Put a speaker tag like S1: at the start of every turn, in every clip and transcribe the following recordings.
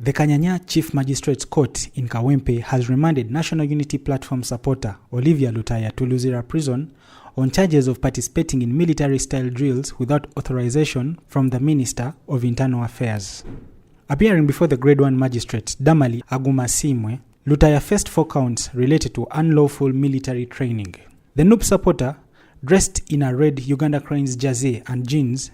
S1: The Kanyanya Chief Magistrates Court in Kawempe has remanded National Unity Platform supporter Olivia Lutaaya to Luzira Prison on charges of participating in military-style drills without authorization from the Minister of Internal Affairs. Appearing before the Grade 1 Magistrate Damalie Agumasiimwe, Lutaaya faced 4 counts related to unlawful military training. The NUP supporter, dressed in a red Uganda Cranes jersey and jeans,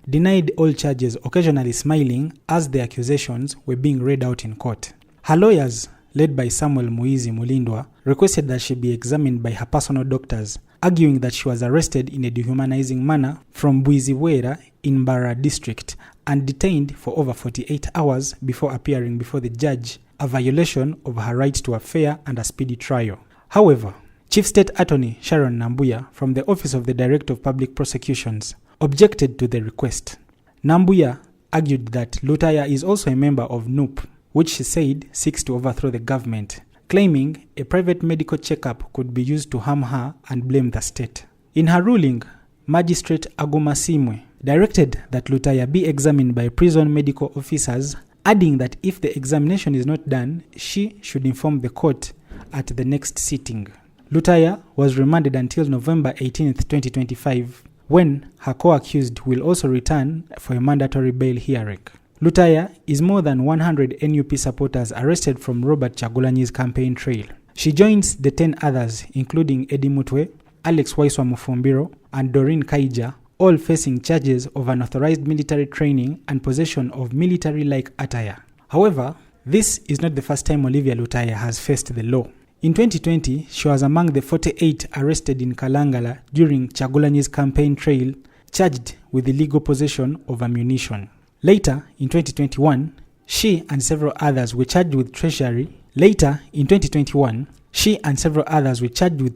S1: denied all charges, occasionally smiling as the accusations were being read out in court. Her lawyers, led by Samuel Muyizzi Mulindwa, requested that she be examined by her personal doctors, arguing that she was arrested in a dehumanizing manner from Buiziwera in Mbarara district and detained for over 48 hours before appearing before the judge, a violation of her right to a fair and a speedy trial. However, Chief State Attorney Sharon Nambuya from the Office of the Director of Public Prosecutions objected to the request. Nambuya argued that Lutaaya is also a member of NUP, which she said seeks to overthrow the government, claiming a private medical checkup could be used to harm her and blame the state. In her ruling, Magistrate Agumasiimwe directed that Lutaaya be examined by prison medical officers, adding that if the examination is not done, she should inform the court at the next sitting. Lutaaya was remanded until November 18, 2025, when her co-accused will also return for a mandatory bail hearing. Lutaaya is more than 100 NUP supporters arrested from Robert Chagulanyi's campaign trail. She joins the 10 others, including Eddie Mutwe, Alex Waiswa Mufumbiro, and Doreen Kaija, all facing charges of unauthorized military training and possession of military-like attire. However, this is not the first time Olivia Lutaaya has faced the law. In 2020, she was among the 48 arrested in Kalangala during Chagulanyi's campaign trail, charged with illegal possession of ammunition. Later, in 2021, she and several others were charged with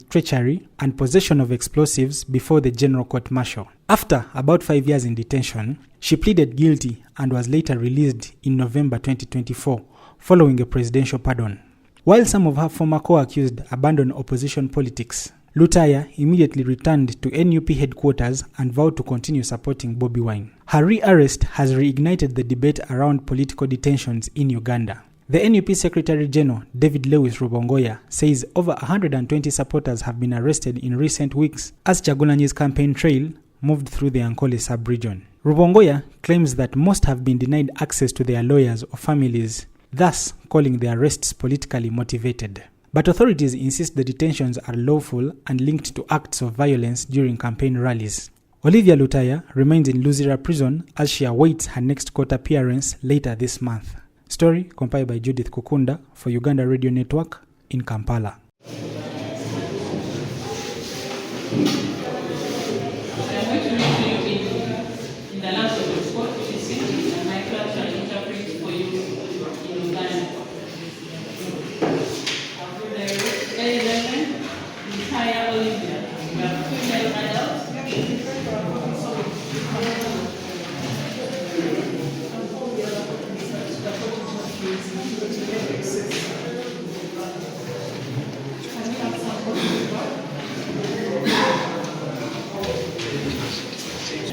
S1: treachery. And possession of explosives before the General Court Martial. After about 5 years in detention, she pleaded guilty and was later released in November 2024, following a presidential pardon. While some of her former co-accused abandoned opposition politics, Lutaaya immediately returned to NUP headquarters and vowed to continue supporting Bobi Wine. Her re-arrest has reignited the debate around political detentions in Uganda. The NUP Secretary General David Lewis Rubongoya says over 120 supporters have been arrested in recent weeks as Chagulanyi's campaign trail moved through the Ankole sub-region. Rubongoya claims that most have been denied access to their lawyers or families, thus calling the arrests politically motivated. But authorities insist the detentions are lawful and linked to acts of violence during campaign rallies. Olivia Lutaaya remains in Luzira Prison as she awaits her next court appearance later this month. Story compiled by Judith Kukunda for Uganda Radio Network in Kampala.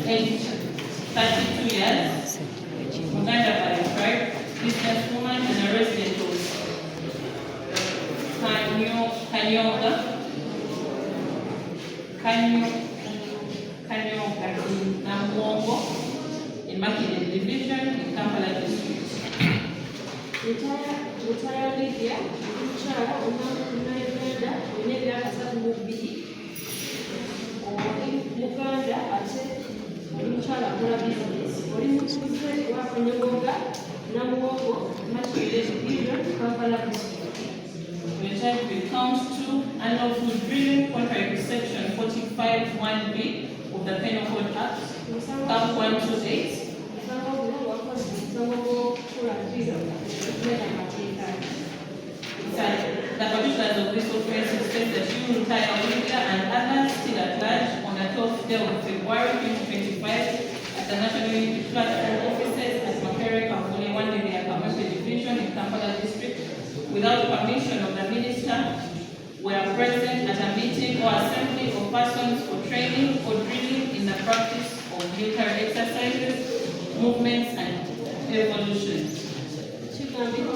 S2: Age 32 years, Uganda by tribe, businesswoman and a resident of Kanyonga in Nambuya in Makinde Division in Kampala District. Lutaaya Olivia, omukyala Uganda n'emyaka 32 Muganda ate omukyala akola bizinesi oli mutuuze wa Kanyonga Nambuya Magistrate Division Kampala District. The charge becomes to unlawful drilling contrary to section 45(1)(b) of the Penal Code Act, Cap 128. The particulars of this offense state that you, Lutaaya Olivia, and others still at large on the 12th day of February 2025 at the National Unity Platform offices at Makere, Kampala, one in the Agumasiimwe Division in Kampala District, without permission of the Minister, were present at a meeting or assembly of persons for training or drilling in the practice of military exercises, movements, and evolution. Nambuya.